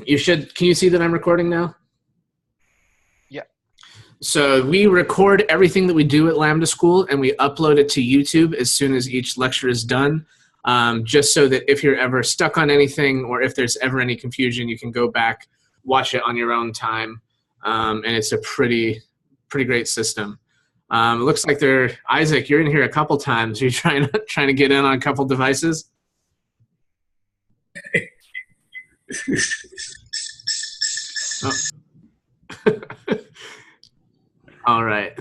You should. Can you see that I'm recording now? Yeah. So we record everything that we do at Lambda School, and we upload it to YouTube as soon as each lecture is done, just so that if you're ever stuck on anything or if there's ever any confusion, you can go back, watch it on your own time, and it's a pretty great system. It looks like Isaac, you're in here a couple times. You're trying to get in on a couple devices. Oh. All right.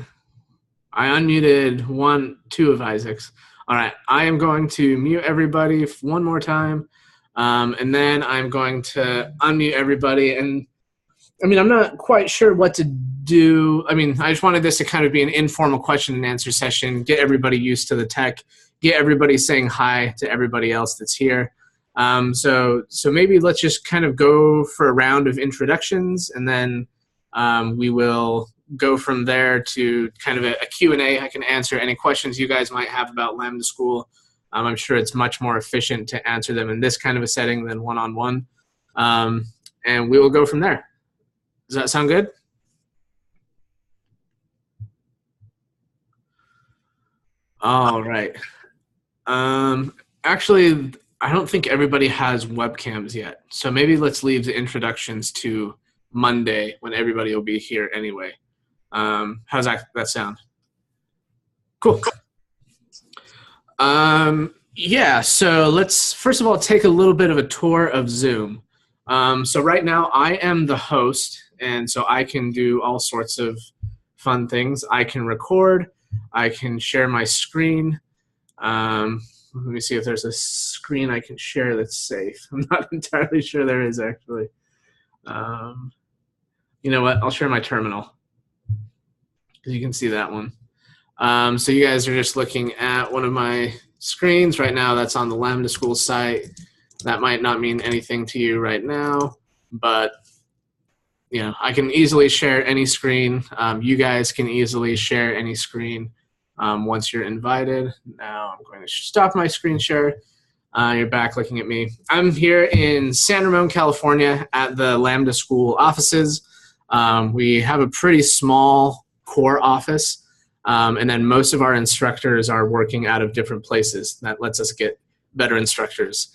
I unmuted two of Isaac's. All right. I am going to mute everybody one more time, and then I'm going to unmute everybody. And I mean, I'm not quite sure what to do. I mean, I just wanted this to kind of be an informal question and answer session, get everybody used to the tech, get everybody saying hi to everybody else that's here. So maybe let's just kind of go for a round of introductions, and then we will go from there to kind of a Q&A. I can answer any questions you guys might have about Lambda School. I'm sure it's much more efficient to answer them in this kind of a setting than one-on-one. And we will go from there. Does that sound good? All right. Actually, I don't think everybody has webcams yet. So maybe let's leave the introductions to Monday when everybody will be here anyway. How's that sound? Cool. Yeah, so let's first of all take a little bit of a tour of Zoom. So right now I am the host, and so I can do all sorts of fun things. I can record, I can share my screen. Let me see if there's a screen I can share that's safe. I'm not entirely sure there is, actually. You know what? I'll share my terminal, because you can see that one. So you guys are just looking at one of my screens right now. That's on the Lambda School site. That might not mean anything to you right now, but you know, I can easily share any screen. You guys can easily share any screen once you're invited. Now I'm going to stop my screen share. You're back looking at me. I'm here in San Ramon, California at the Lambda School offices. We have a pretty small core office, and then most of our instructors are working out of different places. That lets us get better instructors.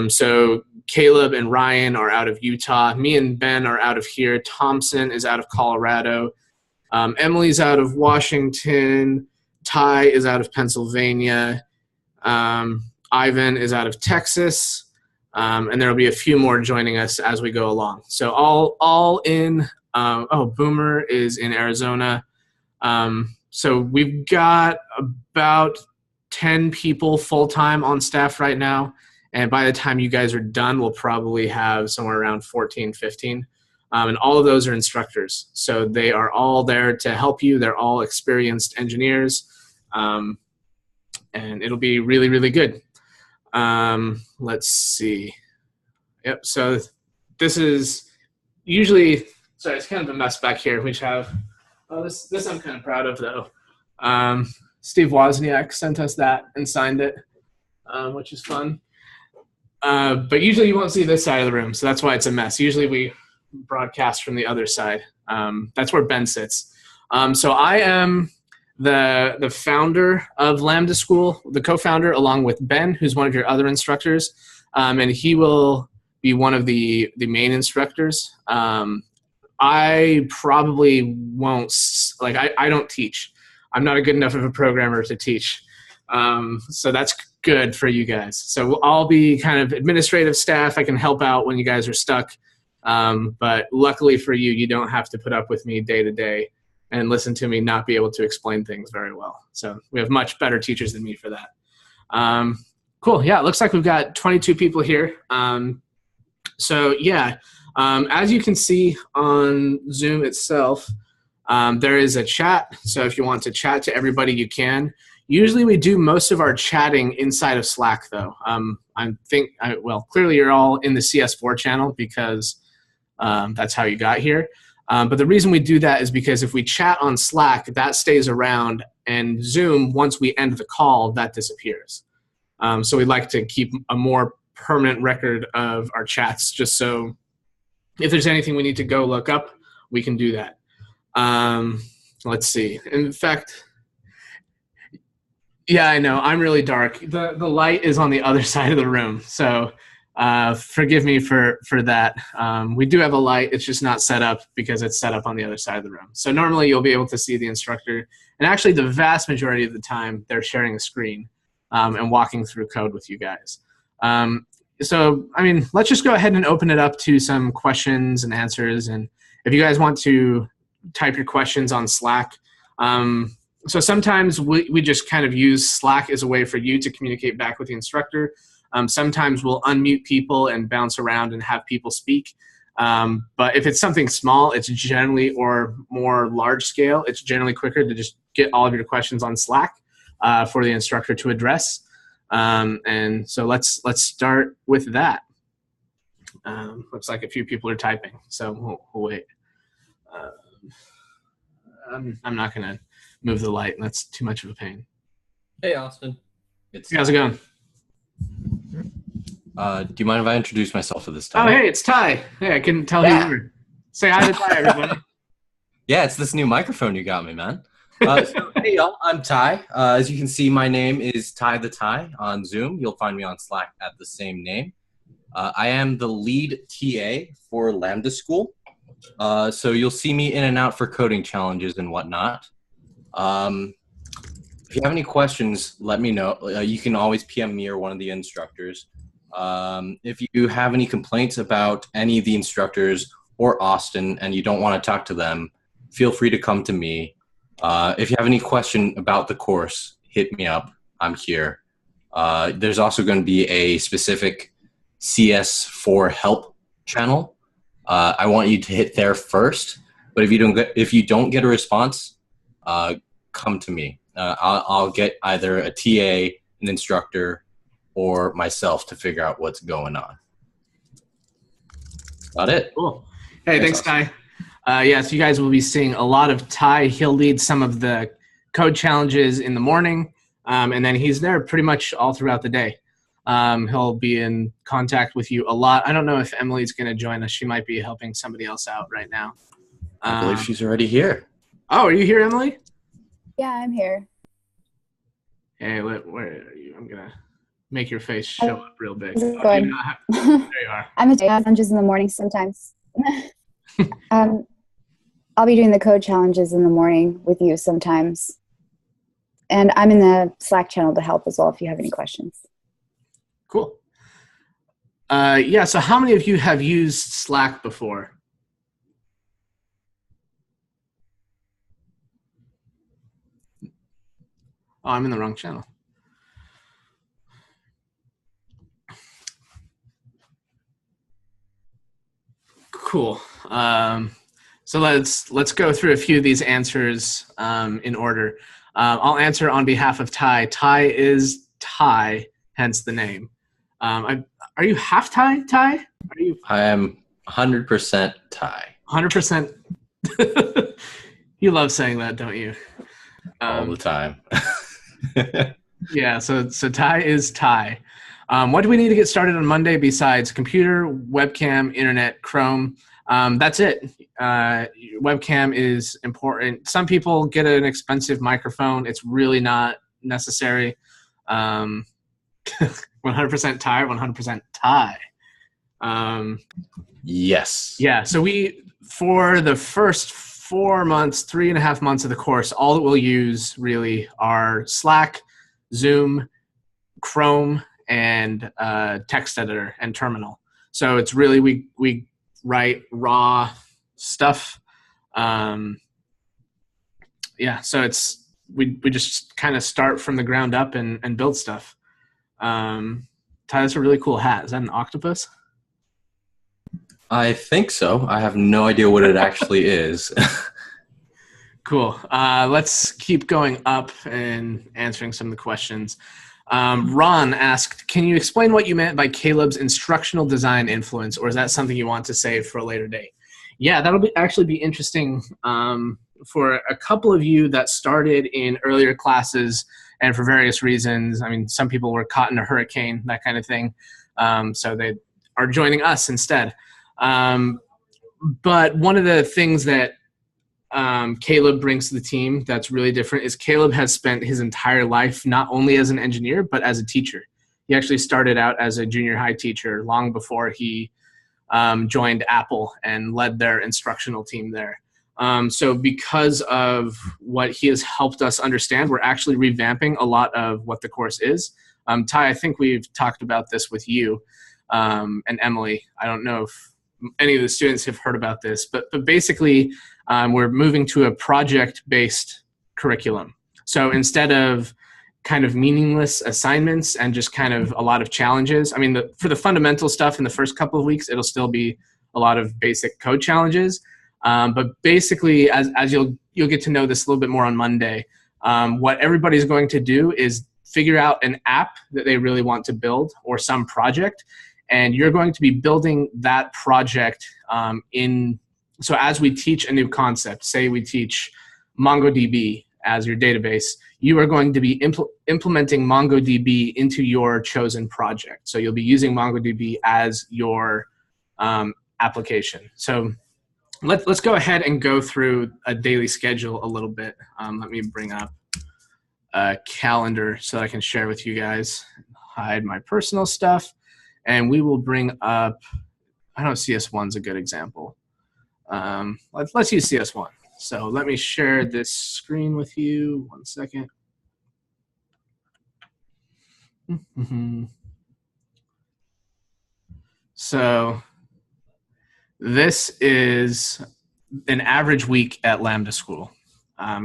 So Caleb and Ryan are out of Utah. Me and Ben are out of here. Thompson is out of Colorado. Emily's out of Washington. Ty is out of Pennsylvania. Ivan is out of Texas. And there will be a few more joining us as we go along. So all in, Boomer is in Arizona. So we've got about 10 people full-time on staff right now. And by the time you guys are done, we'll probably have somewhere around 14, 15. And all of those are instructors. So they are all there to help you. They're all experienced engineers. And it'll be really, really good. Let's see. Yep, so this is usually, sorry, it's kind of a mess back here. We have, this I'm kind of proud of though. Steve Wozniak sent us that and signed it, which is fun. But usually you won't see this side of the room, so that's why it's a mess. Usually we broadcast from the other side. That's where Ben sits. So I am the founder of Lambda School, the co-founder, along with Ben, who's one of your other instructors, and he will be one of the main instructors. I probably won't, I don't teach. I'm not a good enough of a programmer to teach. So that's good for you guys. So I'll be kind of administrative staff. I can help out when you guys are stuck. But luckily for you, you don't have to put up with me day to day and listen to me not be able to explain things very well. So we have much better teachers than me for that. Cool. Yeah, it looks like we've got 22 people here. So yeah, as you can see on Zoom itself, there is a chat. So if you want to chat to everybody, you can. Usually we do most of our chatting inside of Slack, though. Clearly you're all in the CS4 channel because that's how you got here. But the reason we do that is because if we chat on Slack, that stays around, and Zoom, once we end the call, that disappears. So we like to keep a more permanent record of our chats just so If there's anything we need to go look up, we can do that. Let's see. In fact, yeah, I know. I'm really dark. The light is on the other side of the room, so forgive me for that. We do have a light. It's just not set up because it's set up on the other side of the room. So normally you'll be able to see the instructor, and actually the vast majority of the time they're sharing a screen and walking through code with you guys. So I mean, let's just go ahead and open it up to some questions and answers. And if you guys want to type your questions on Slack. So sometimes we just kind of use Slack as a way for you to communicate back with the instructor. Sometimes we'll unmute people and bounce around and have people speak. But if it's something small, it's generally, or more large scale, it's generally quicker to just get all of your questions on Slack for the instructor to address. And so let's start with that. Looks like a few people are typing, so we'll wait. I'm not going to move the light. That's too much of a pain. Hey, Austin. How's it going? Do you mind if I introduce myself at this time? Oh, hey, it's Ty. Hey, I couldn't tell who you were. Say hi to Ty, everybody. Yeah, it's this new microphone you got me, man. So, hey, y'all. I'm Ty. As you can see, my name is Ty the Ty on Zoom. You'll find me on Slack at the same name. I am the lead TA for Lambda School. So you'll see me in and out for coding challenges and whatnot. If you have any questions, let me know. You can always PM me or one of the instructors. If you have any complaints about any of the instructors or Austin and you don't want to talk to them, feel free to come to me. If you have any question about the course, hit me up. I'm here. There's also going to be a specific CS4 help channel. I want you to hit there first, but if you don't get a response, come to me. I'll get either a TA, an instructor, or myself to figure out what's going on. About it. Cool. Hey, thanks, Ty. So you guys will be seeing a lot of Ty. He'll lead some of the code challenges in the morning, and then he's there pretty much all throughout the day. He'll be in contact with you a lot. I don't know if Emily's going to join us. She might be helping somebody else out right now. I believe she's already here. Oh, are you here, Emily? Yeah, I'm here. Hey, where are you? I'm going to make your face show up real big. There you are. I'm a challenges in the morning sometimes. I'll be doing the code challenges in the morning with you sometimes. And I'm in the Slack channel to help as well if you have any questions. Cool. So how many of you have used Slack before? Oh, I'm in the wrong channel. Cool. So let's go through a few of these answers in order. I'll answer on behalf of Ty. Ty is Ty, hence the name. Are you half Thai, Ty? Are you? I am 100% Thai. 100%. You love saying that, don't you? All the time. Yeah, so Ty is Ty. What do we need to get started on Monday besides computer, webcam, internet, Chrome? That's it. Webcam is important. Some people get an expensive microphone. It's really not necessary. 100% Thai, 100% Thai. Yes. Yeah, so for the first 4 months, 3.5 months of the course, all that we'll use really are Slack, Zoom, Chrome, and text editor and terminal. So it's really, we write raw stuff. So we just kind of start from the ground up and build stuff. Ty, that's a really cool hat. Is that an octopus? I think so. I have no idea what it actually is. Cool. Let's keep going up and answering some of the questions. Ron asked, can you explain what you meant by Caleb's instructional design influence, or is that something you want to save for a later date? Yeah, that'll actually be interesting for a couple of you that started in earlier classes and for various reasons. I mean, some people were caught in a hurricane, that kind of thing. So they are joining us instead. But one of the things that Caleb brings to the team that's really different is Caleb has spent his entire life not only as an engineer, but as a teacher. He actually started out as a junior high teacher long before he joined Apple and led their instructional team there. So because of what he has helped us understand, we're actually revamping a lot of what the course is. Ty, I think we've talked about this with you and Emily. I don't know if any of the students have heard about this, but basically we're moving to a project-based curriculum. So instead of kind of meaningless assignments and just kind of a lot of challenges, I mean, for the fundamental stuff in the first couple of weeks, it'll still be a lot of basic code challenges. But basically, as you'll get to know this a little bit more on Monday, what everybody's going to do is figure out an app that they really want to build or some project, and you're going to be building that project so as we teach a new concept, say we teach MongoDB as your database, you are going to be implementing MongoDB into your chosen project. So you'll be using MongoDB as your application. So let's go ahead and go through a daily schedule a little bit. Let me bring up a calendar so that I can share with you guys. Hide my personal stuff. And we will bring up, I know CS1's a good example. Let's use CS1. So let me share this screen with you. 1 second. So this is an average week at Lambda School.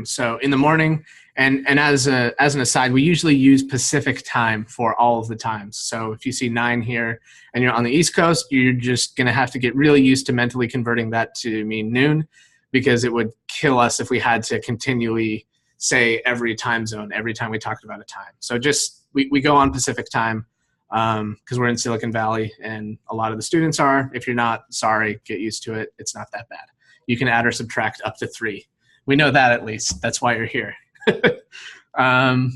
So in the morning, and as an aside, we usually use Pacific time for all of the times. So if you see 9 here and you're on the East Coast, you're just going to have to get really used to mentally converting that to mean noon, because it would kill us if we had to continually say every time zone every time we talked about a time. So just we go on Pacific time because we're in Silicon Valley and a lot of the students are. If you're not, sorry, get used to it. It's not that bad. You can add or subtract up to 3. We know that at least. That's why you're here.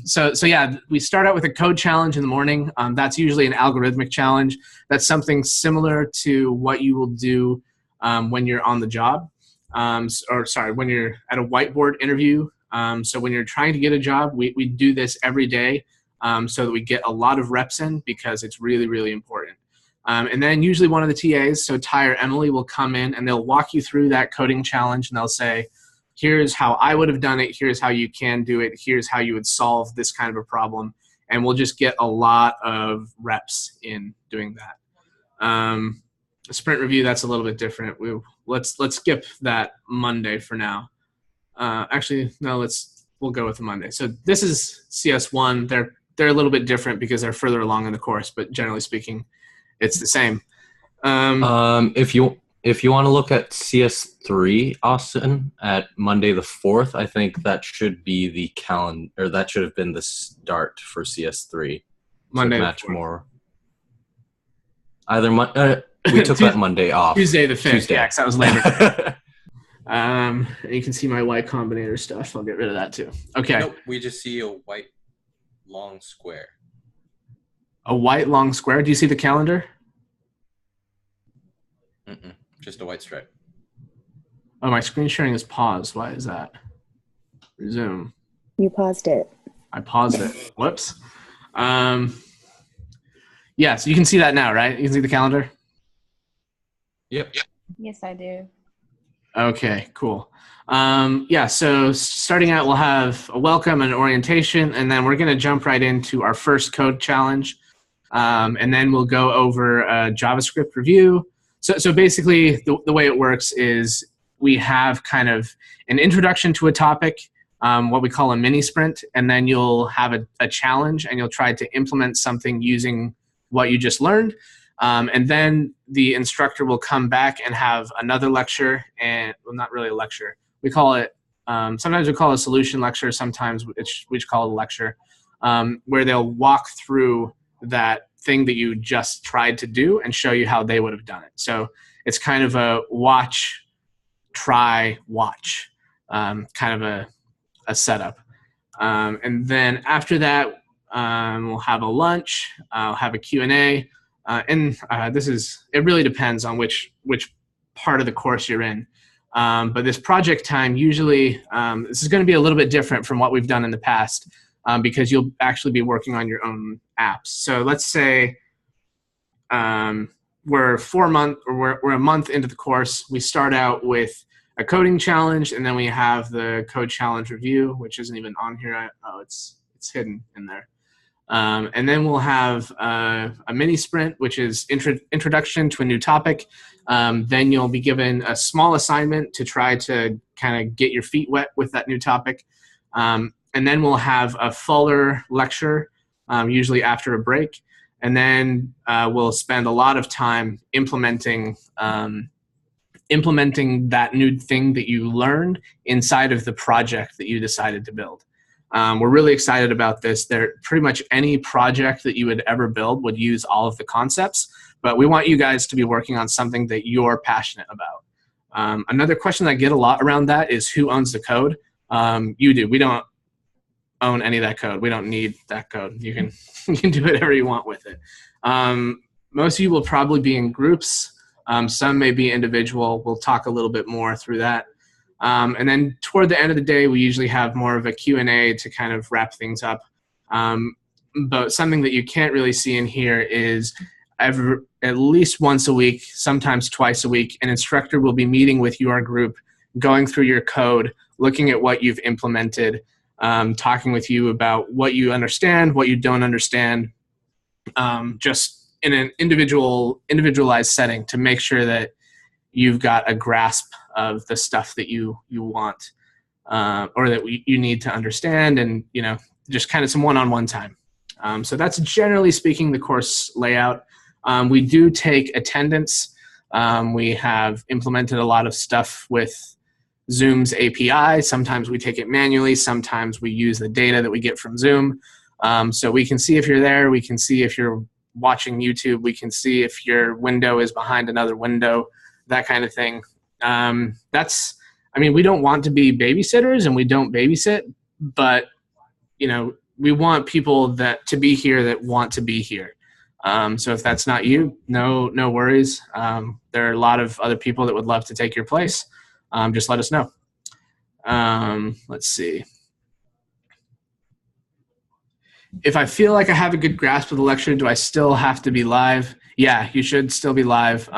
So yeah, we start out with a code challenge in the morning. That's usually an algorithmic challenge. That's something similar to what you will do when you're on the job. When you're at a whiteboard interview. So when you're trying to get a job, we do this every day so that we get a lot of reps in, because it's really, really important. And then usually one of the TAs, so Ty or Emily, will come in and they'll walk you through that coding challenge, and they'll say, here's how I would have done it, here's how you can do it, here's how you would solve this kind of a problem. And we'll just get a lot of reps in doing that. A sprint review, that's a little bit different. Let's skip that Monday for now. Actually, no, we'll go with the Monday. So this is CS1. They're a little bit different because they're further along in the course, but generally speaking, it's the same. If you want to look at CS3, Austin, at Monday the 4th, I think that should be the calendar, or that should have been the start for CS3. Monday, match more. Either we took that Monday off. Tuesday the 5th. Tuesday. Yeah, 'cause that was Labor Day. You can see my Y Combinator stuff. I'll get rid of that too. Okay. Nope, we just see a white long square. A white long square. Do you see the calendar? Just a white stripe. Oh, my screen sharing is paused. Why is that? Resume. You paused it. I paused it. Whoops. Yeah, so you can see that now, right? You can see the calendar? Yep. Yes, I do. Okay, cool. Yeah, so starting out, we'll have a welcome and orientation, and then we're going to jump right into our first code challenge. And then we'll go over a JavaScript review. So basically, the way it works is we have kind of an introduction to a topic, what we call a mini sprint, and then you'll have a challenge, and you'll try to implement something using what you just learned. And then the instructor will come back and have another lecture, and well, not really a lecture. We call it, sometimes we call it a solution lecture, sometimes we just call it a lecture, where they'll walk through that thing that you just tried to do and show you how they would have done it. So it's kind of a watch, try, watch, kind of a setup. And then after that, we'll have a lunch, I'll have a Q&A. It really depends on which part of the course you're in. But this project time, usually, this is going to be a little bit different from what we've done in the past, because you'll actually be working on your own apps. So let's say we're a month into the course. We start out with a coding challenge, and then we have the code challenge review, which isn't even on here. Oh, it's hidden in there. And then we'll have a mini sprint, which is introduction to a new topic. Then you'll be given a small assignment to try to kind of get your feet wet with that new topic. And then we'll have a fuller lecture, usually after a break. And then we'll spend a lot of time implementing that new thing that you learned inside of the project that you decided to build. We're really excited about this. Pretty much any project that you would ever build would use all of the concepts, but we want you guys to be working on something that you're passionate about. Another question I get a lot around that is who owns the code? You do. We don't own any of that code. We don't need that code. You can do whatever you want with it. Most of you will probably be in groups. Some may be individual. We'll talk a little bit more through that. And then toward the end of the day, we usually have more of a Q&A to kind of wrap things up. But something that you can't really see in here is at least once a week, sometimes twice a week, an instructor will be meeting with your group, going through your code, looking at what you've implemented, talking with you about what you understand, what you don't understand, just in an individualized setting to make sure that you've got a grasp of the stuff that you want, or that you need to understand, and just kind of some one-on-one time. So that's generally speaking the course layout. We do take attendance. We have implemented a lot of stuff with Zoom's API. Sometimes we take it manually. Sometimes we use the data that we get from Zoom. So we can see if you're there. We can see if you're watching YouTube. We can see if your window is behind another window, that kind of thing. We don't want to be babysitters, and we don't babysit, but we want people to be here that want to be here. So if that's not you, no worries. There are a lot of other people that would love to take your place. Just let us know. Let's see. If I feel like I have a good grasp of the lecture, do I still have to be live? Yeah, you should still be live,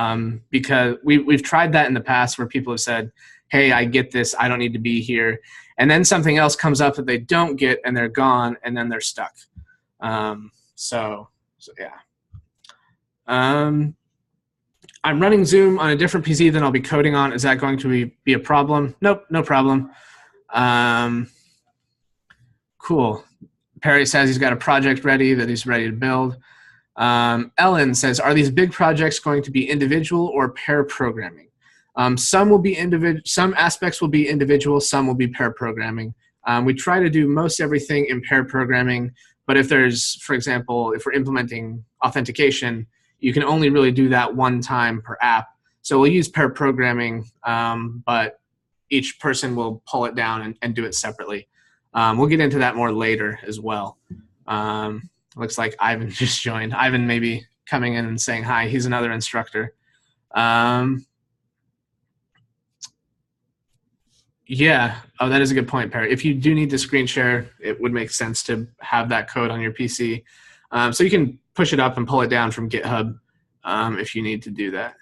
because we've tried that in the past where people have said, hey, I get this, I don't need to be here. And then something else comes up that they don't get, and they're gone, and then they're stuck. So yeah. I'm running Zoom on a different PC than I'll be coding on. Is that going to be a problem? Nope, no problem. Cool. Perry says he's got a project ready that he's ready to build. Ellen says, are these big projects going to be individual or pair programming? Some will be some aspects will be individual, some will be pair programming. We try to do most everything in pair programming, but if there's, for example, if we're implementing authentication, you can only really do that one time per app. So we'll use pair programming, but each person will pull it down and do it separately. We'll get into that more later as well. Looks like Ivan just joined. Ivan may be coming in and saying hi. He's another instructor. Yeah. Oh, that is a good point, Perry. If you do need to screen share, it would make sense to have that code on your PC. So you can push it up and pull it down from GitHub if you need to do that.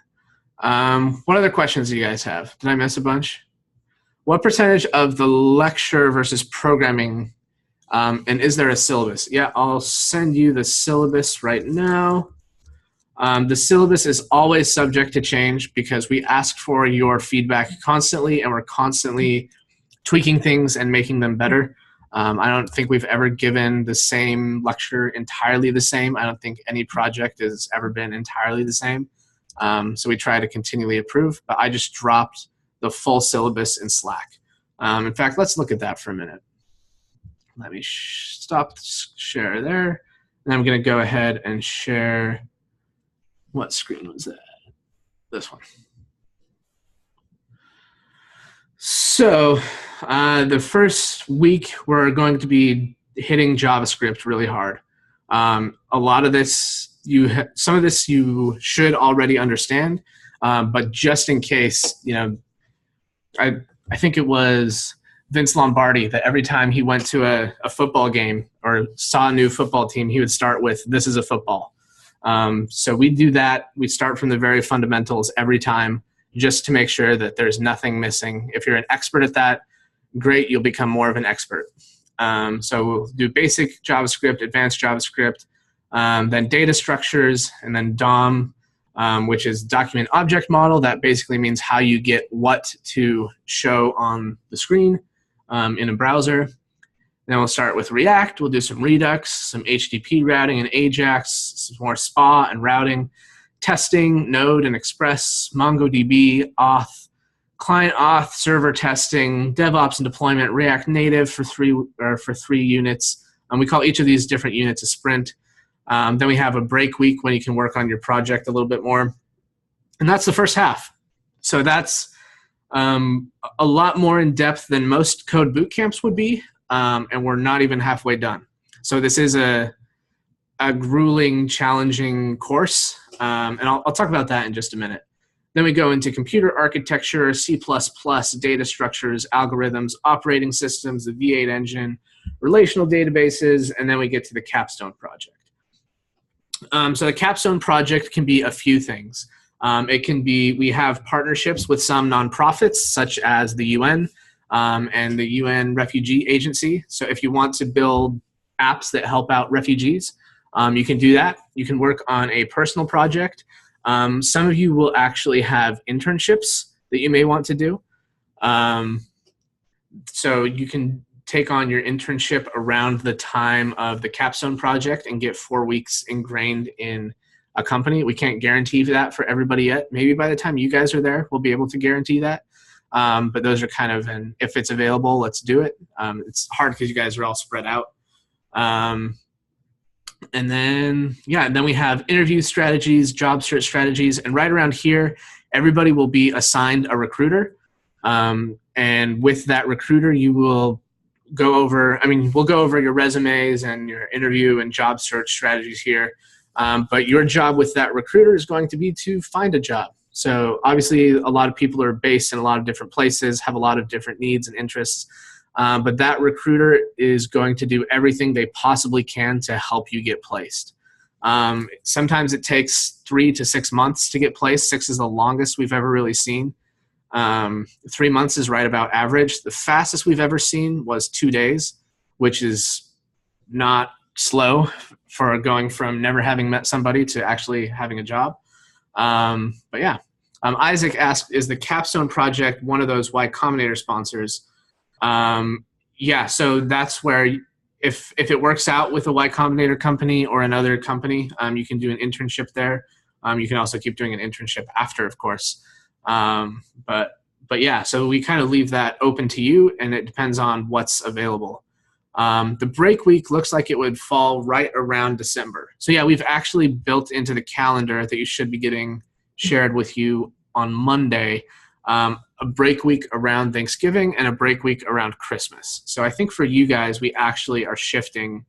What other questions do you guys have? Did I miss a bunch? What percentage of the lecture versus programming, and is there a syllabus? Yeah, I'll send you the syllabus right now. The syllabus is always subject to change because we ask for your feedback constantly, and we're constantly tweaking things and making them better. I don't think we've ever given the same lecture entirely the same. I don't think any project has ever been entirely the same. So we try to continually improve, but I just dropped the full syllabus in Slack. In fact, let's look at that for a minute. Let me stop the share there. And I'm going to go ahead and share. What screen was that? This one. So the first week, we're going to be hitting JavaScript really hard. A lot of this, some of this you should already understand. But just in case, I think it was Vince Lombardi that every time he went to a football game or saw a new football team, he would start with, "This is a football." So we do that. We start from the very fundamentals every time, just to make sure that there's nothing missing. If you're an expert at that, great, you'll become more of an expert. So we'll do basic JavaScript, advanced JavaScript, then data structures, and then DOM, which is document object model. That basically means how you get what to show on the screen in a browser. Then we'll start with React. We'll do some Redux, some HTTP routing and AJAX, some more SPA and routing, testing, Node and Express, MongoDB, auth, client auth, server testing, DevOps and deployment, React Native for three units. We call each of these different units a sprint. Then we have a break week when you can work on your project a little bit more. And that's the first half. So that's a lot more in depth than most code boot camps would be. And we're not even halfway done. So this is a grueling, challenging course. And I'll talk about that in just a minute. Then we go into computer architecture, C++, data structures, algorithms, operating systems, the V8 engine, relational databases, and then we get to the capstone project. So the capstone project can be a few things. It can be, we have partnerships with some nonprofits such as the UN and the UN Refugee Agency. So if you want to build apps that help out refugees, you can do that. You can work on a personal project. Some of you will actually have internships that you may want to do. So you can take on your internship around the time of the capstone project and get 4 weeks ingrained in a company. We can't guarantee that for everybody yet. Maybe by the time you guys are there, we'll be able to guarantee that. But those are kind of, and if it's available, let's do it. It's hard because you guys are all spread out. And then we have interview strategies, job search strategies, and right around here, everybody will be assigned a recruiter. And with that recruiter, you will we'll go over your resumes and your interview and job search strategies here. But your job with that recruiter is going to be to find a job. So obviously a lot of people are based in a lot of different places, have a lot of different needs and interests. But that recruiter is going to do everything they possibly can to help you get placed. Sometimes it takes 3 to 6 months to get placed. 6 is the longest we've ever really seen. 3 months is right about average. The fastest we've ever seen was 2 days, which is not slow for going from never having met somebody to actually having a job. But yeah, Isaac asked, is the capstone project one of those Y Combinator sponsors? Yeah, so that's where if it works out with a Y Combinator company or another company, you can do an internship there. You can also keep doing an internship after, of course. But yeah, so we kind of leave that open to you, and it depends on what's available. The break week looks like it would fall right around December. So yeah, we've actually built into the calendar that you should be getting shared with you on Monday, a break week around Thanksgiving and a break week around Christmas. So I think for you guys, we actually are shifting,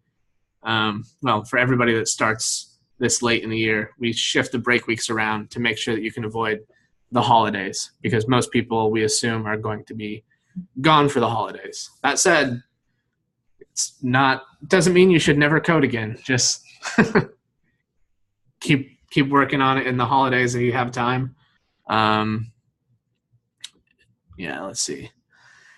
for everybody that starts this late in the year, we shift the break weeks around to make sure that you can avoid the holidays, because most people, we assume, are going to be gone for the holidays. That said, doesn't mean you should never code again. Just keep working on it in the holidays if you have time. Yeah, let's see.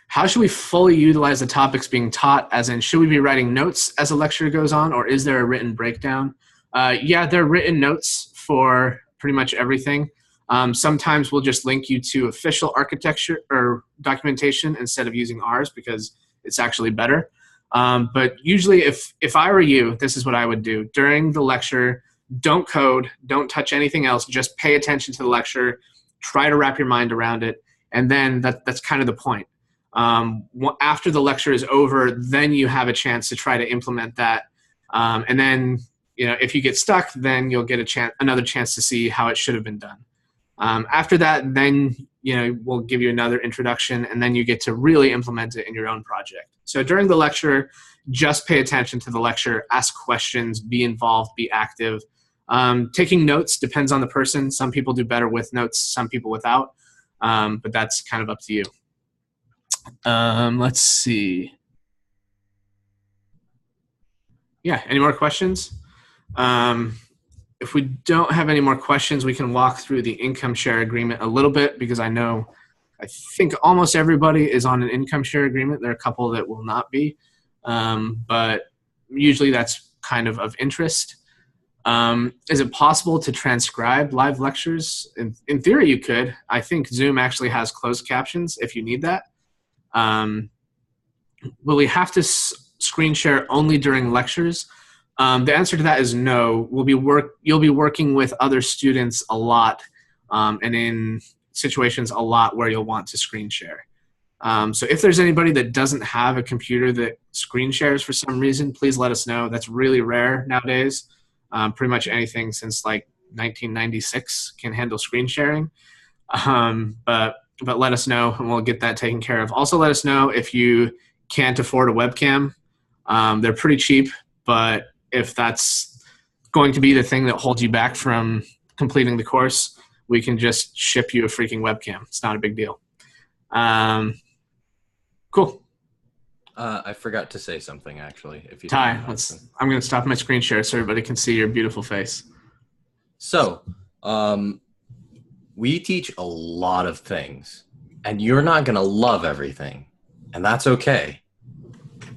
How should we fully utilize the topics being taught? As in, should we be writing notes as a lecture goes on, or is there a written breakdown? Yeah, there are written notes for pretty much everything. Sometimes we'll just link you to official architecture or documentation instead of using ours because it's actually better. But usually if I were you, this is what I would do. During the lecture, don't code, don't touch anything else, just pay attention to the lecture, try to wrap your mind around it, and then that's kind of the point. After the lecture is over, then you have a chance to try to implement that. And then, if you get stuck, then you'll get another chance to see how it should have been done. After that, then we'll give you another introduction, and then you get to really implement it in your own project. So during the lecture, just pay attention to the lecture, ask questions, be involved, be active. Taking notes depends on the person. Some people do better with notes, some people without, but that's kind of up to you. Let's see. Yeah, any more questions? If we don't have any more questions, we can walk through the income share agreement a little bit, because I think almost everybody is on an income share agreement. There are a couple that will not be, but usually that's kind of interest. Is it possible to transcribe live lectures? In theory, you could. I think Zoom actually has closed captions if you need that. Will we have to screen share only during lectures? The answer to that is no. You'll be working with other students a lot, and in situations a lot where you'll want to screen share. So if there's anybody that doesn't have a computer that screen shares for some reason, please let us know. That's really rare nowadays. Pretty much anything since like 1996 can handle screen sharing. But let us know and we'll get that taken care of. Also let us know if you can't afford a webcam. They're pretty cheap, but if that's going to be the thing that holds you back from completing the course, we can just ship you a freaking webcam. It's not a big deal. Cool. I forgot to say something, actually. If you Ty, I'm going to stop my screen share so everybody can see your beautiful face. So, we teach a lot of things, and you're not going to love everything, and that's okay.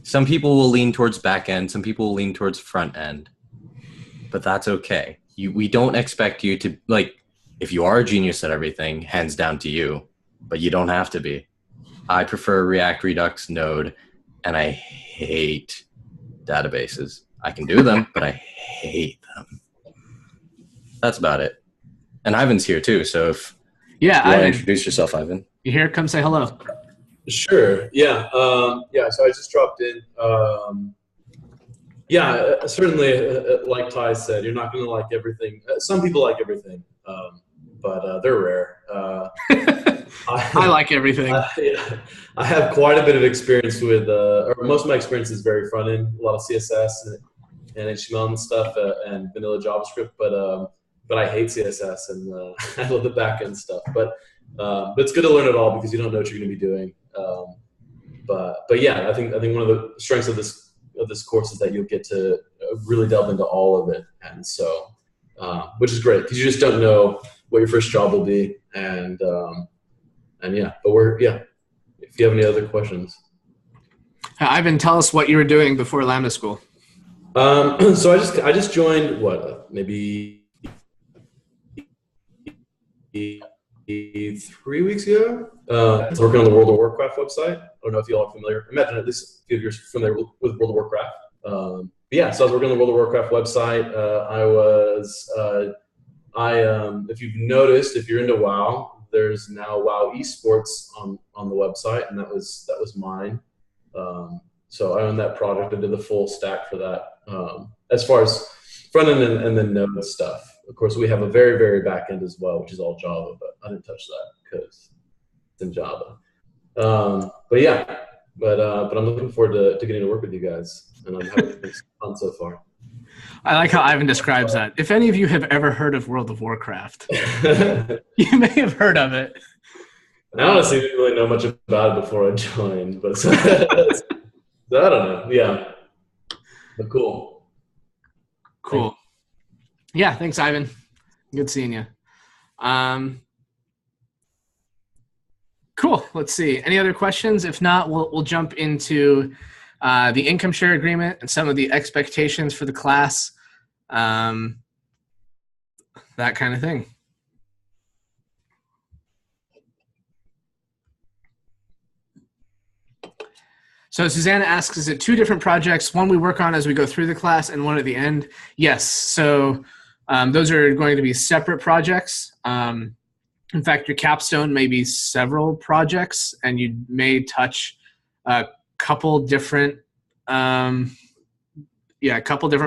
Some people will lean towards back end, some people will lean towards front end, but that's okay. We don't expect you to, like, if you are a genius at everything, hands down to you, but you don't have to be. I prefer React, Redux, Node, and I hate databases. I can do them, but I hate them. That's about it. And Ivan's here too, so if you want to introduce yourself, Ivan. You here? Come say hello. Sure. Yeah. So I just dropped in. Certainly, like Ty said, you're not going to like everything. Some people like everything, but they're rare. I like everything. I have quite a bit of experience with, or most of my experience is very front end, a lot of CSS and HTML and stuff, and vanilla JavaScript. But I hate CSS and I love the back end stuff. But it's good to learn it all because you don't know what you're going to be doing. But yeah, I think one of the strengths of this course is that you'll get to really delve into all of it, and so which is great because you just don't know what your first job will be, and yeah. But if you have any other questions, Ivan, tell us what you were doing before Lambda School. So I just joined maybe 3 weeks ago. I was working on the World of Warcraft website. I don't know if you all are familiar. I imagine at least a few of you are familiar with World of Warcraft. But yeah, so I was working on the World of Warcraft website. If you've noticed, if you're into WoW, there's now WoW esports on the website, and that was mine. So I own that product. I did the full stack for that. As far as front end and then node stuff. Of course, we have a very, very back end as well, which is all Java, but I didn't touch that because it's in Java. But I'm looking forward to getting to work with you guys, and I'm having fun so far. I like how Ivan describes that. If any of you have ever heard of World of Warcraft, you may have heard of it. I honestly didn't really know much about it before I joined, but I don't know. Yeah, but cool. Cool. Yeah, thanks, Ivan. Good seeing you. Cool. Let's see. Any other questions? If not, we'll jump into the income share agreement and some of the expectations for the class, that kind of thing. So Susanna asks, is it two different projects, one we work on as we go through the class and one at the end? Yes. So those are going to be separate projects. In fact, your capstone may be several projects, and you may touch a couple different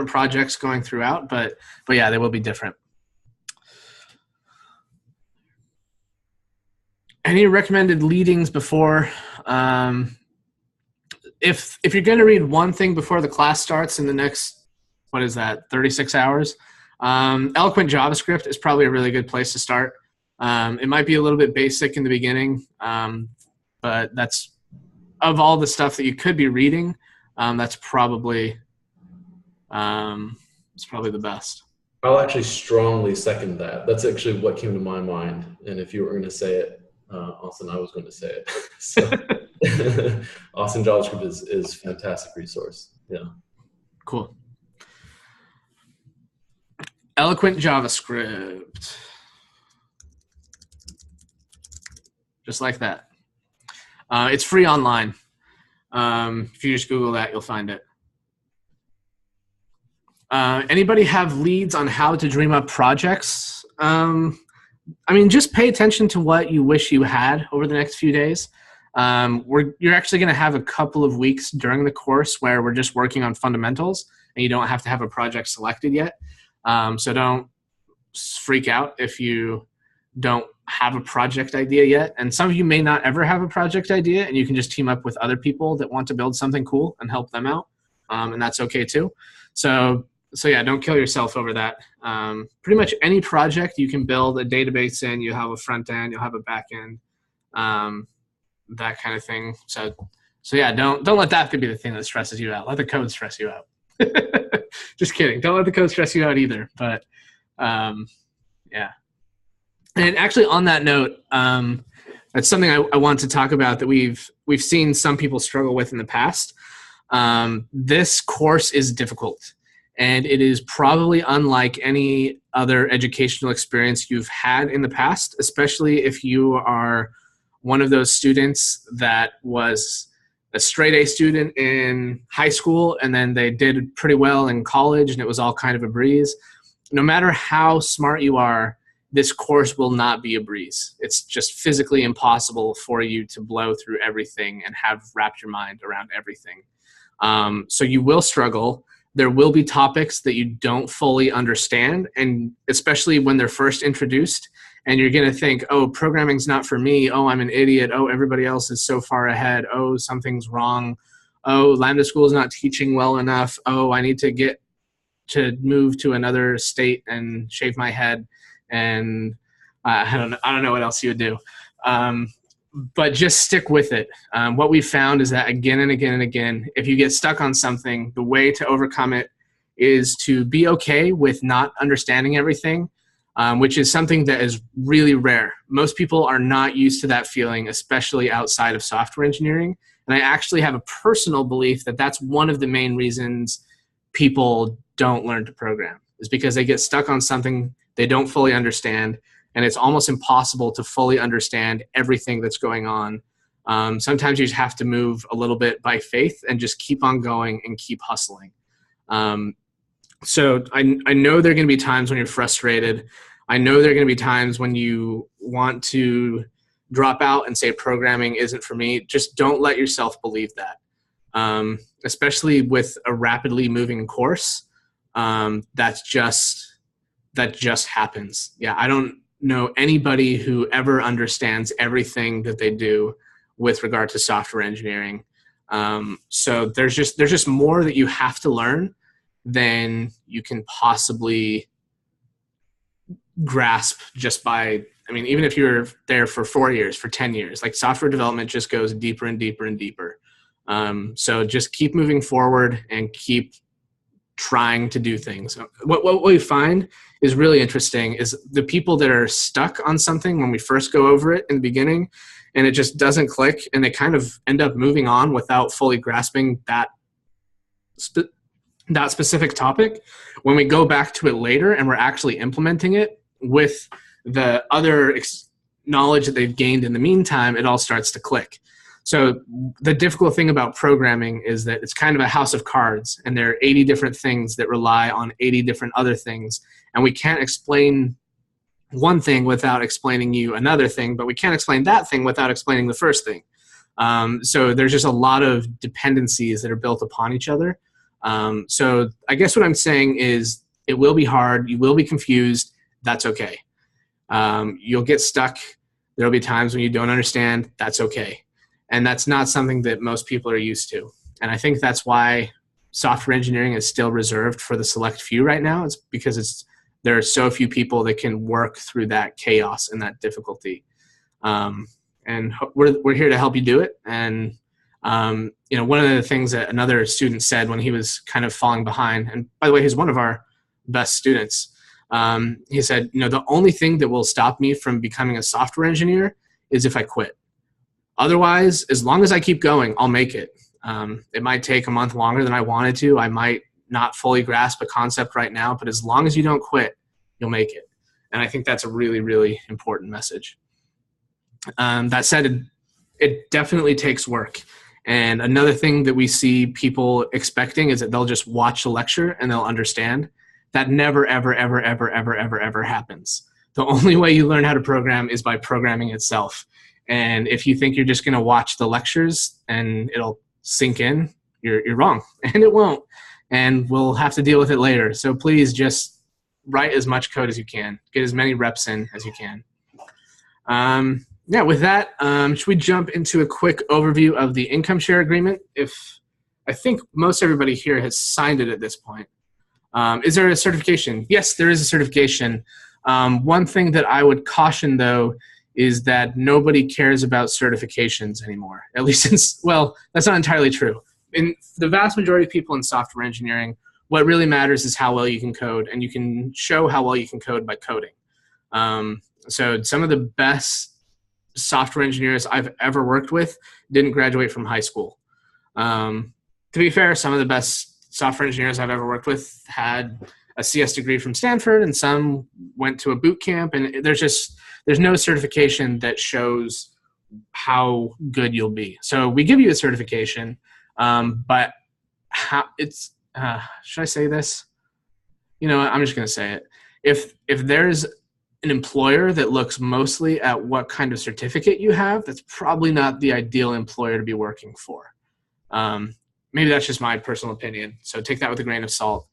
projects going throughout, but yeah, they will be different. Any recommended leadings before? If you're going to read one thing before the class starts in the next, 36 hours, Eloquent JavaScript is probably a really good place to start. It might be a little bit basic in the beginning, but that's, of all the stuff that you could be reading, that's probably the best. I'll actually strongly second that. That's actually what came to my mind. And if you were going to say it, Austin, I was going to say it. So Austin JavaScript is a fantastic resource. Yeah. Cool. Eloquent JavaScript. Just like that. It's free online. If you just Google that, you'll find it. Anybody have leads on how to dream up projects? I mean, just pay attention to what you wish you had over the next few days. You're actually going to have a couple of weeks during the course where we're just working on fundamentals, and you don't have to have a project selected yet. So don't freak out if you don't have a project idea yet. And some of you may not ever have a project idea, and you can just team up with other people that want to build something cool and help them out. And that's okay too. So yeah, don't kill yourself over that. Pretty much any project you can build a database in, you have a front end, you'll have a back end, that kind of thing. So yeah, don't let that be the thing that stresses you out. Let the code stress you out. Just kidding. Don't let the code stress you out either. But yeah. And actually, on that note, that's something I want to talk about that we've seen some people struggle with in the past. This course is difficult, and it is probably unlike any other educational experience you've had in the past, especially if you are one of those students that was a straight A student in high school and then they did pretty well in college and it was all kind of a breeze. No matter how smart you are, this course will not be a breeze. It's just physically impossible for you to blow through everything and have wrapped your mind around everything. So you will struggle. There will be topics that you don't fully understand, and especially when they're first introduced, and you're going to think, oh, programming's not for me. Oh, I'm an idiot. Oh, everybody else is so far ahead. Oh, something's wrong. Oh, Lambda School is not teaching well enough. Oh, I need to move to another state and shave my head. And I don't know what else you would do. But just stick with it. What we found is that again and again and again, if you get stuck on something, the way to overcome it is to be okay with not understanding everything, which is something that is really rare. Most people are not used to that feeling, especially outside of software engineering. And I actually have a personal belief that that's one of the main reasons people don't learn to program, is because they get stuck on something they don't fully understand. And it's almost impossible to fully understand everything that's going on. Sometimes you just have to move a little bit by faith and just keep on going and keep hustling. So I know there are going to be times when you're frustrated. I know there are going to be times when you want to drop out and say programming isn't for me. Just don't let yourself believe that. Especially with a rapidly moving course, that just happens. Yeah, I don't know anybody who ever understands everything that they do with regard to software engineering. So there's just more that you have to learn than you can possibly grasp just by, I mean, even if you're there for 4 years, for 10 years, like software development just goes deeper and deeper and deeper. So just keep moving forward and keep trying to do things. What we find is really interesting is the people that are stuck on something when we first go over it in the beginning and it just doesn't click and they kind of end up moving on without fully grasping that specific topic. When we go back to it later and we're actually implementing it with the other knowledge that they've gained in the meantime, it all starts to click. So the difficult thing about programming is that it's kind of a house of cards, and there are 80 different things that rely on 80 different other things. And we can't explain one thing without explaining you another thing, but we can't explain that thing without explaining the first thing. So there's just a lot of dependencies that are built upon each other. So I guess what I'm saying is it will be hard. You will be confused. That's okay. You'll get stuck. There'll be times when you don't understand. That's okay. And that's not something that most people are used to. And I think that's why software engineering is still reserved for the select few right now. It's because it's there are so few people that can work through that chaos and that difficulty. And we're here to help you do it. And one of the things that another student said when he was kind of falling behind, and by the way, he's one of our best students. He said, the only thing that will stop me from becoming a software engineer is if I quit. Otherwise, as long as I keep going, I'll make it. It might take a month longer than I wanted to. I might not fully grasp a concept right now, but as long as you don't quit, you'll make it. And I think that's a really, really important message. That said, it definitely takes work. And another thing that we see people expecting is that they'll just watch a lecture and they'll understand. That never, ever, ever, ever, ever, ever, ever happens. The only way you learn how to program is by programming itself. And if you think you're just going to watch the lectures and it'll sink in, you're wrong. And it won't. And we'll have to deal with it later. So please just write as much code as you can. Get as many reps in as you can. With that, should we jump into a quick overview of the income share agreement? I think most everybody here has signed it at this point. Is there a certification? Yes, there is a certification. One thing that I would caution, though, is that nobody cares about certifications anymore. At least that's not entirely true. In the vast majority of people in software engineering, what really matters is how well you can code, and you can show how well you can code by coding. So some of the best software engineers I've ever worked with didn't graduate from high school. To be fair, some of the best software engineers I've ever worked with had a CS degree from Stanford, and some went to a boot camp, and there's no certification that shows how good you'll be. So we give you a certification, but should I say this? I'm just going to say it. If there's an employer that looks mostly at what kind of certificate you have, that's probably not the ideal employer to be working for. Maybe that's just my personal opinion, so take that with a grain of salt.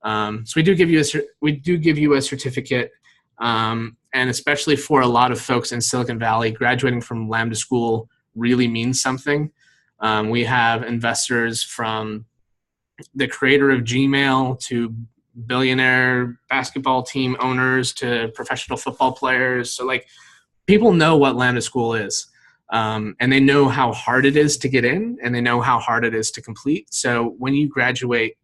So we do give you a certificate, and especially for a lot of folks in Silicon Valley, graduating from Lambda School really means something. We have investors from the creator of Gmail to billionaire basketball team owners to professional football players. So people know what Lambda School is, and they know how hard it is to get in, and they know how hard it is to complete. So when you graduate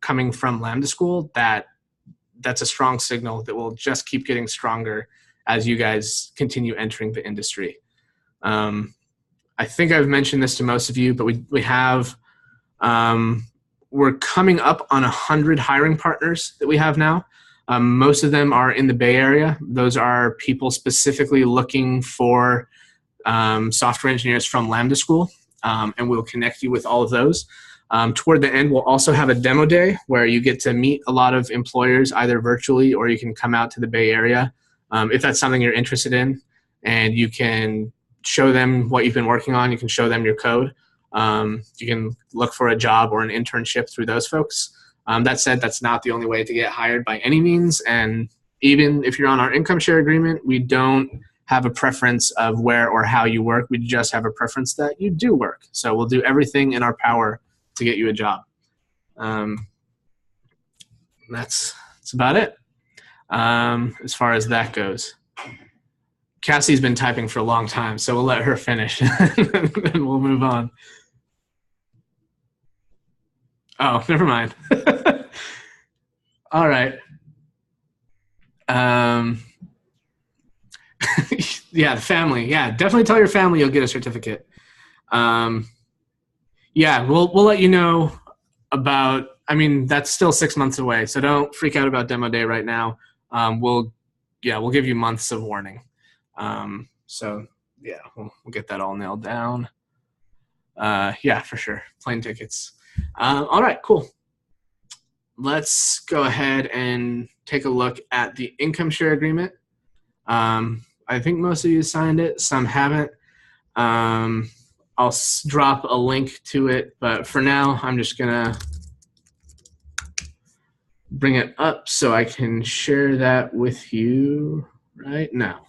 coming from Lambda School, that's a strong signal that will just keep getting stronger as you guys continue entering the industry. I think I've mentioned this to most of you, but we have we're coming up on 100 hiring partners that we have now. Most of them are in the Bay Area. Those are people specifically looking for software engineers from Lambda School, and we'll connect you with all of those. Toward the end, we'll also have a demo day where you get to meet a lot of employers either virtually, or you can come out to the Bay Area if that's something you're interested in, and you can show them what you've been working on. You can show them your code. You can look for a job or an internship through those folks. That said, that's not the only way to get hired by any means. And even if you're on our income share agreement, we don't have a preference of where or how you work. We just have a preference that you do work. So we'll do everything in our power to get you a job. That's about it as far as that goes. Cassie's been typing for a long time, so we'll let her finish and then we'll move on. Oh, never mind. All right. Yeah, the family. Yeah, definitely tell your family you'll get a certificate. Yeah, we'll let you know about, that's still 6 months away, so don't freak out about demo day right now. We'll give you months of warning. So yeah, we'll get that all nailed down. Yeah, for sure. Plane tickets. All right, cool. Let's go ahead and take a look at the income share agreement. I think most of you signed it, some haven't. I'll drop a link to it, but for now, I'm just gonna bring it up so I can share that with you right now.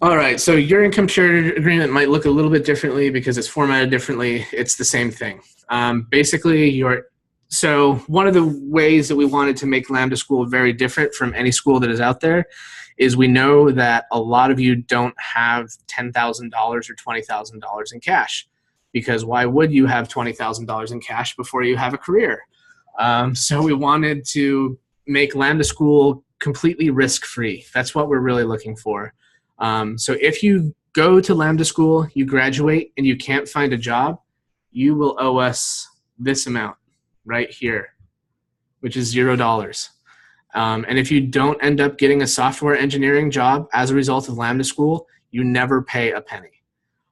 All right, so your income share agreement might look a little bit differently because it's formatted differently. It's the same thing. Basically, so one of the ways that we wanted to make Lambda School very different from any school that is out there is we know that a lot of you don't have $10,000 or $20,000 in cash, because why would you have $20,000 in cash before you have a career? So we wanted to make Lambda School completely risk-free. That's what we're really looking for. So if you go to Lambda School, you graduate, and you can't find a job, you will owe us this amount right here, which is $0. And if you don't end up getting a software engineering job as a result of Lambda School, you never pay a penny.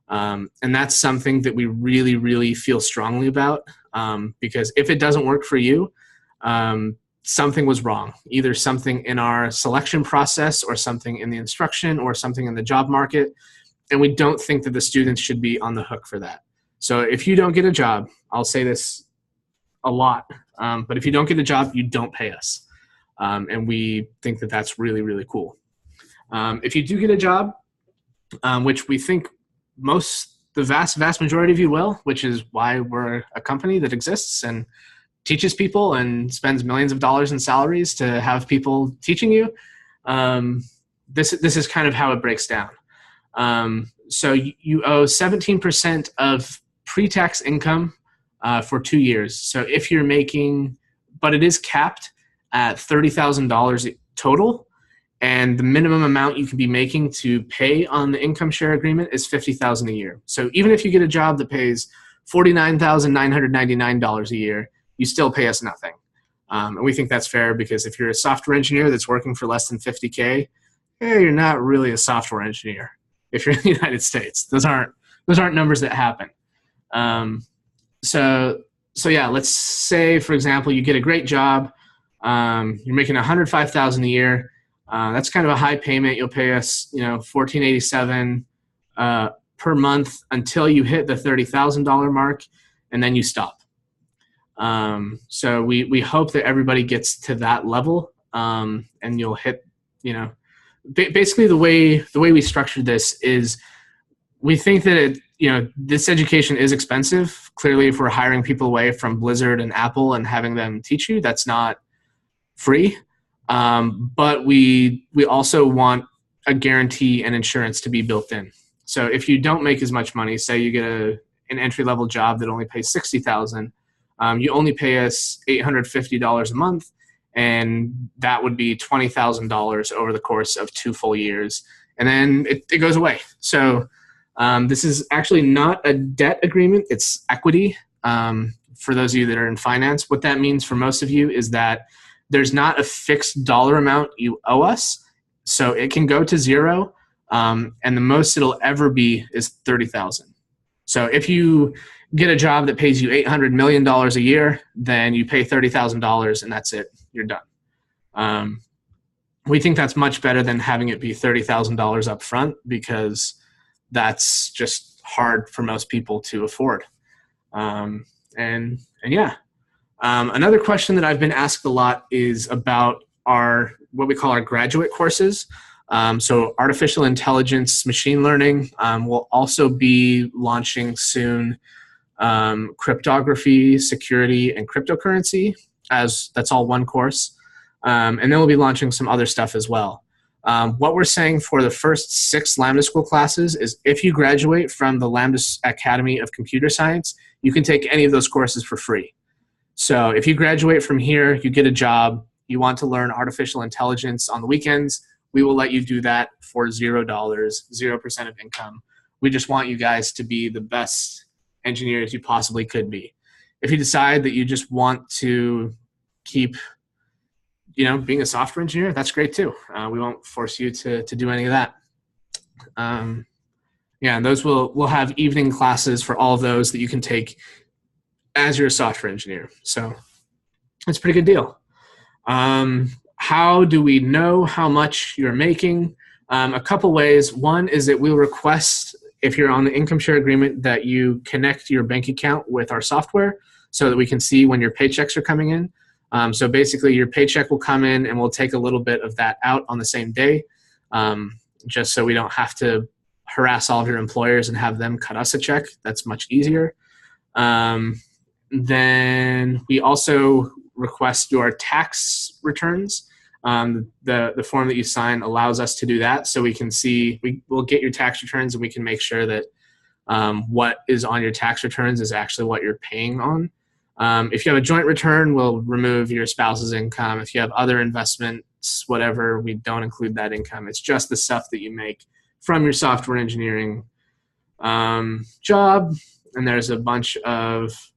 And that's something that we really, really feel strongly about, because if it doesn't work for you, something was wrong. Either something in our selection process or something in the instruction or something in the job market. And we don't think that the students should be on the hook for that. So if you don't get a job, I'll say this a lot, but if you don't get a job, you don't pay us. And we think that that's really, really cool. If you do get a job, which we think the vast majority of you will, which is why we're a company that exists and teaches people and spends millions of dollars in salaries to have people teaching you. This is kind of how it breaks down. So you owe 17% of pre-tax income for 2 years. So if you're making, but it is capped at $30,000 total, and the minimum amount you can be making to pay on the income share agreement is $50,000 a year. So even if you get a job that pays $49,999 a year, you still pay us nothing. And we think that's fair, because if you're a software engineer that's working for less than $50K, you're not really a software engineer. If you're in the United States, those aren't numbers that happen. So yeah, let's say, for example, you get a great job. You're making $105,000 a year. That's kind of a high payment. You'll pay us, $1,487 per month until you hit the $30,000 mark, and then you stop. So we hope that everybody gets to that level, and you'll hit, basically the way we structured this is we think that this education is expensive. Clearly, if we're hiring people away from Blizzard and Apple and having them teach you, that's not free. But we also want a guarantee and insurance to be built in. So if you don't make as much money, say you get an entry-level job that only pays $60,000, you only pay us $850 a month, and that would be $20,000 over the course of 2 full years, and then it goes away. So this is actually not a debt agreement, it's equity. For those of you that are in finance, what that means for most of you is that there's not a fixed dollar amount you owe us, so it can go to zero, and the most it'll ever be is $30,000. So if you get a job that pays you $800 million a year, then you pay $30,000 and that's it. You're done. We think that's much better than having it be $30,000 up front, because that's just hard for most people to afford. And yeah. Another question that I've been asked a lot is about what we call our graduate courses. So artificial intelligence, machine learning. We'll also be launching soon cryptography, security, and cryptocurrency, as that's all one course. And then we'll be launching some other stuff as well. What we're saying for the first 6 Lambda School classes is if you graduate from the Lambda Academy of Computer Science, you can take any of those courses for free. So if you graduate from here, you get a job, you want to learn artificial intelligence on the weekends, we will let you do that for $0, 0% of income. We just want you guys to be the best engineers you possibly could be. If you decide that you just want to keep, being a software engineer, that's great too. We won't force you to do any of that. And those we'll have evening classes for all of those that you can take as you're a software engineer. So it's a pretty good deal. How do we know how much you're making? A couple ways. One is that we'll request, if you're on the income share agreement, that you connect your bank account with our software so that we can see when your paychecks are coming in. So basically your paycheck will come in and we'll take a little bit of that out on the same day. just so we don't have to harass all of your employers and have them cut us a check. That's much easier. Then we also request your tax returns. The form that you sign allows us to do that, so we can see, we'll get your tax returns and we can make sure that what is on your tax returns is actually what you're paying on. If you have a joint return, we'll remove your spouse's income. If you have other investments, whatever, we don't include that income. It's just the stuff that you make from your software engineering job. And there's a bunch of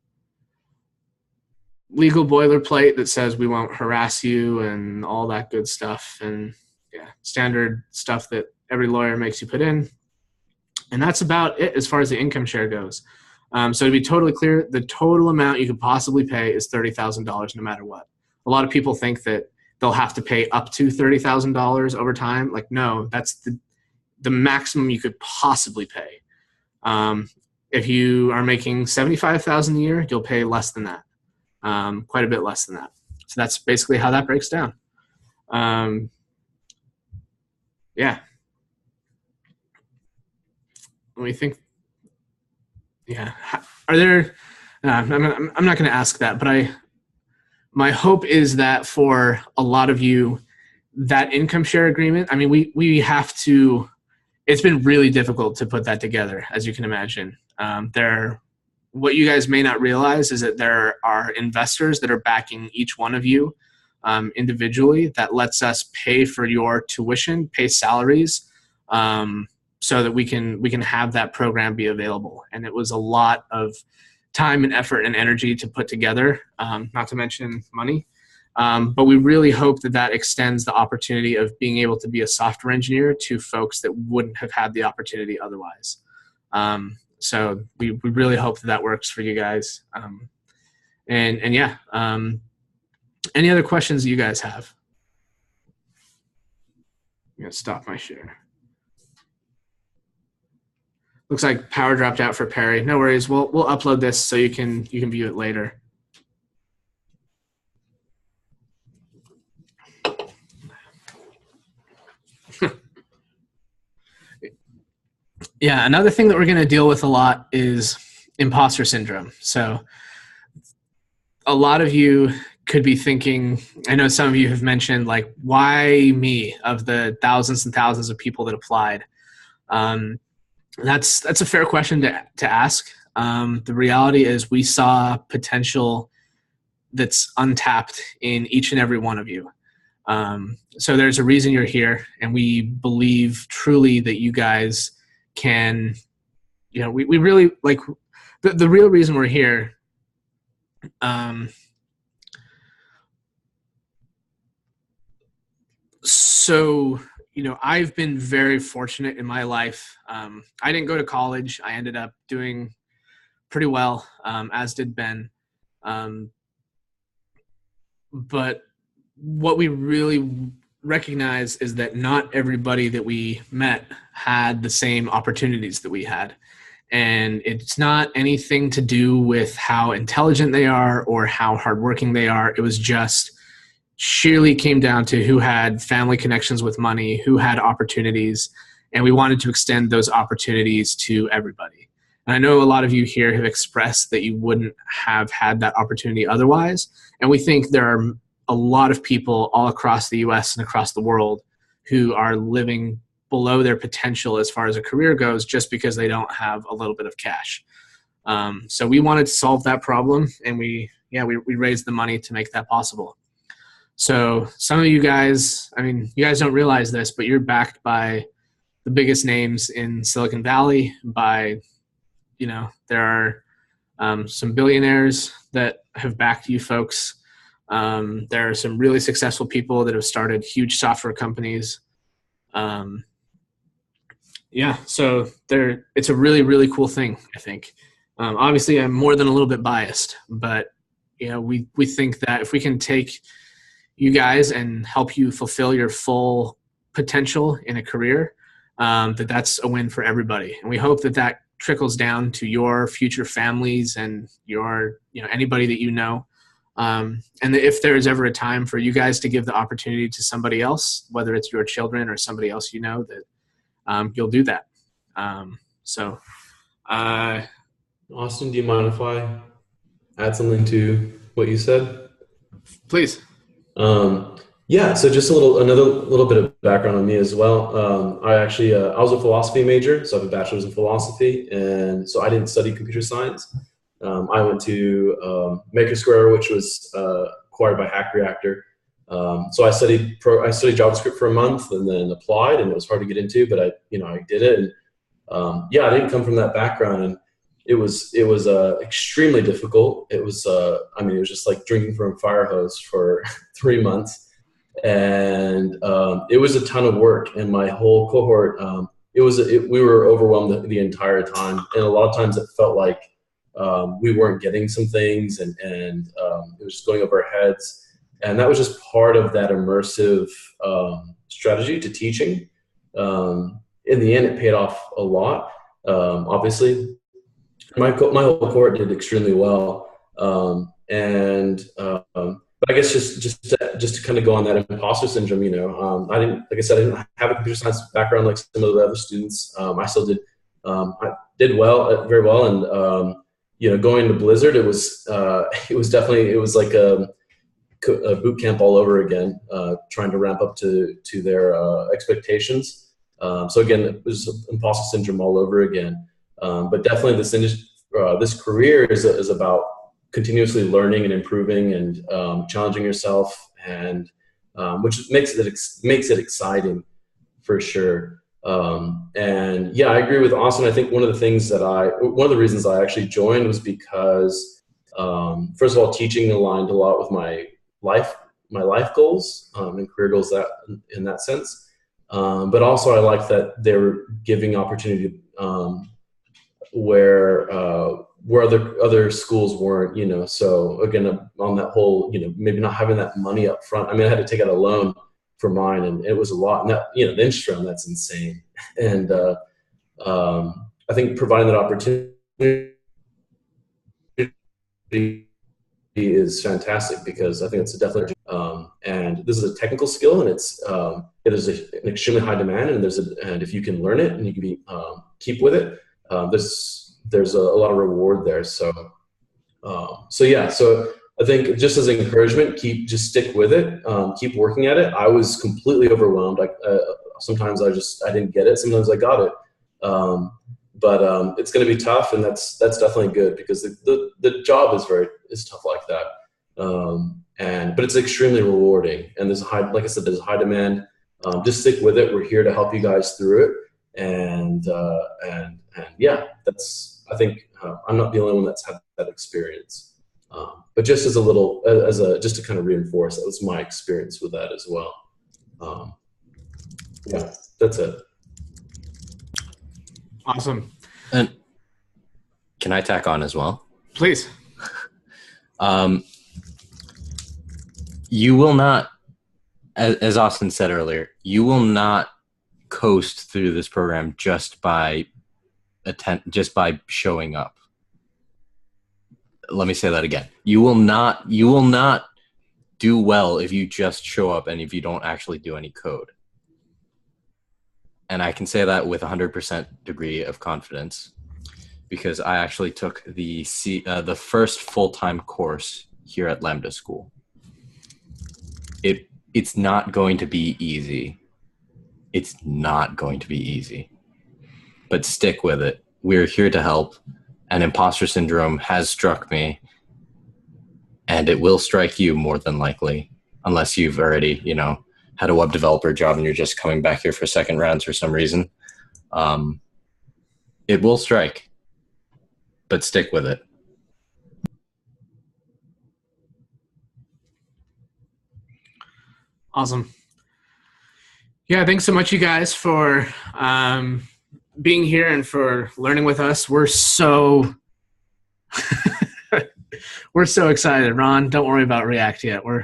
legal boilerplate that says we won't harass you and all that good stuff. And yeah, standard stuff that every lawyer makes you put in. And that's about it as far as the income share goes. So to be totally clear, the total amount you could possibly pay is $30,000 no matter what. A lot of people think that they'll have to pay up to $30,000 over time. Like, no, that's the maximum you could possibly pay. If you are making $75,000 a year, you'll pay less than that, quite a bit less than that. So that's basically how that breaks down. Yeah. Let me think. Yeah. Are there, I'm not going to ask that, but my hope is that for a lot of you, that income share agreement, I mean, we have to, it's been really difficult to put that together, as you can imagine. What you guys may not realize is that there are investors that are backing each one of you individually. That lets us pay for your tuition, pay salaries, so that we can have that program be available. And it was a lot of time and effort and energy to put together, not to mention money. But we really hope that extends the opportunity of being able to be a software engineer to folks that wouldn't have had the opportunity otherwise. So we really hope that works for you guys. And yeah, any other questions that you guys have? I'm gonna stop my share. Looks like power dropped out for Perry. No worries. We'll upload this so you can view it later. Yeah, another thing that we're going to deal with a lot is imposter syndrome. So a lot of you could be thinking, I know some of you have mentioned, like, why me of the thousands and thousands of people that applied? That's a fair question to ask. The reality is we saw potential that's untapped in each and every one of you. So there's a reason you're here, and we believe truly that you guys can, we really, like, the real reason we're here, so, I've been very fortunate in my life. I didn't go to college. I ended up doing pretty well, as did Ben. But what we really recognize is that not everybody that we met had the same opportunities that we had. And it's not anything to do with how intelligent they are or how hardworking they are. It was just sheerly came down to who had family connections with money, who had opportunities, and we wanted to extend those opportunities to everybody. And I know a lot of you here have expressed that you wouldn't have had that opportunity otherwise. And we think there are a lot of people all across the US and across the world who are living below their potential as far as a career goes just because they don't have a little bit of cash. So we wanted to solve that problem, and we raised the money to make that possible. So some of you guys, you guys don't realize this, but you're backed by the biggest names in Silicon Valley. There are some billionaires that have backed you folks. There are some really successful people that have started huge software companies. So it's a really, really cool thing, I think. Obviously, I'm more than a little bit biased, but we think that if we can take you guys and help you fulfill your full potential in a career, that's a win for everybody. And we hope that trickles down to your future families and your, anybody that you know. And if there is ever a time for you guys to give the opportunity to somebody else, whether it's your children or somebody else that you'll do that. So, Austin, do you mind if I add something to what you said? please. Yeah, so just another little bit of background on me as well. I was a philosophy major, so I have a bachelor's in philosophy, and so I didn't study computer science. I went to Maker Square, which was acquired by Hack Reactor. So I studied JavaScript for a month and then applied, and it was hard to get into, but I did it. And I didn't come from that background, and it was extremely difficult. It was it was just like drinking from a fire hose for 3 months, and it was a ton of work. And my whole cohort, we were overwhelmed the entire time, and a lot of times it felt like we weren't getting some things, and it was just going over our heads. And that was just part of that immersive strategy to teaching. In the end, it paid off a lot. Obviously, my whole cohort did extremely well. But I guess just to kind of go on that imposter syndrome, I didn't have a computer science background like some of the other students. I still did. I did well, very well, and going to Blizzard, it was like a boot camp all over again, trying to ramp up to their expectations. So again, it was imposter syndrome all over again. But definitely this career is about continuously learning and improving and challenging yourself, and which makes it exciting for sure. And yeah, I agree with Austin. I think one of the reasons I actually joined was because first of all, teaching aligned a lot with my life goals and career goals in that sense. But also I like that they were giving opportunity where other schools weren't, so again, on that whole, maybe not having that money up front. I mean, I had to take out a loan for mine, and it was a lot. And that, the interest rate on that's insane. And I think providing that opportunity is fantastic, because I think it's definitely and this is a technical skill, and it is an extremely high demand, and if you can learn it and you can keep with it, there's a lot of reward there. So I think just as an encouragement, just stick with it, keep working at it. I was completely overwhelmed. Sometimes I didn't get it. Sometimes I got it. But it's going to be tough, and that's definitely good, because the job is tough like that. But it's extremely rewarding, and there's like I said, there's a high demand. Just stick with it. We're here to help you guys through it. And yeah, I think I'm not the only one that's had that experience. But just just to kind of reinforce, that was my experience with that as well. Yeah, that's it. Awesome. And can I tack on as well? Please. You will not, as Austin said earlier, you will not coast through this program just by showing up. Let me say that again. You will not do well if you just show up and if you don't actually do any code. And I can say that with 100% degree of confidence, because I actually took the first full-time course here at Lambda School. It's not going to be easy. It's not going to be easy. But stick with it. We're here to help. And imposter syndrome has struck me. And it will strike you more than likely, unless you've already, had a web developer job and you're just coming back here for second rounds for some reason. It will strike, but stick with it. Awesome. Yeah, thanks so much, you guys, for being here and for learning with us. We're so we're so excited. Ron, don't worry about React yet. We'll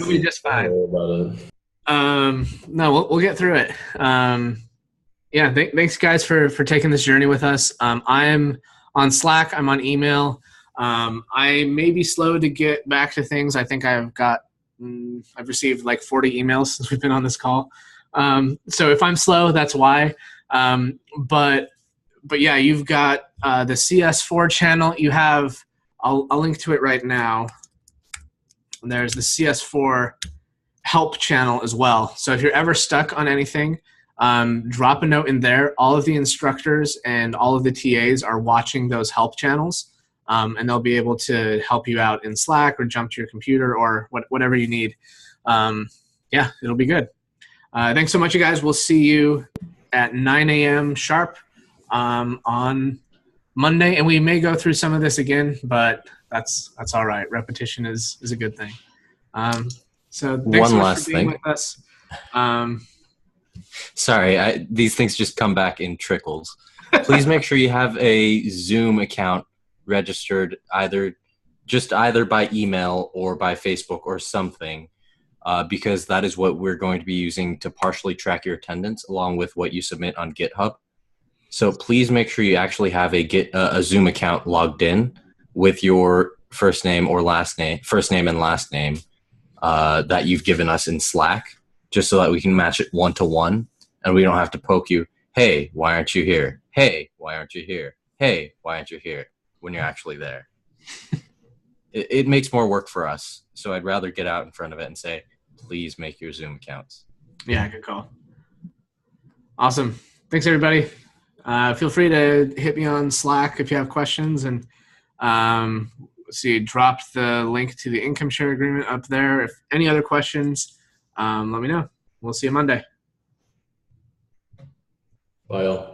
be just fine. No, we'll get through it. Yeah, thanks, guys, for taking this journey with us. I'm on Slack. I'm on email. I may be slow to get back to things. I think I've received like 40 emails since we've been on this call. So if I'm slow, that's why. But yeah, you've got the CS4 channel. You have, I'll link to it right now. There's the CS4 help channel as well. So if you're ever stuck on anything, drop a note in there. All of the instructors and all of the TAs are watching those help channels, and they'll be able to help you out in Slack or jump to your computer or whatever you need. Yeah, it'll be good. Thanks so much, you guys. We'll see you at 9 a.m. sharp on Monday, and we may go through some of this again, but that's all right. Repetition is a good thing. So thanks so much for being with us. Sorry, these things just come back in trickles. Please make sure you have a Zoom account registered either by email or by Facebook or something, because that is what we're going to be using to partially track your attendance along with what you submit on GitHub. So please make sure you actually have a Zoom account logged in with your first name and last name that you've given us in Slack, just so that we can match it one-to-one and we don't have to poke you. Hey, why aren't you here? Hey, why aren't you here? Hey, why aren't you here? When you're actually there. It makes more work for us. So I'd rather get out in front of it and say, please make your Zoom accounts. Yeah, good call. Awesome. Thanks, everybody. Feel free to hit me on Slack if you have questions. And dropped the link to the income share agreement up there. If any other questions, let me know. We'll see you Monday. Bye, all.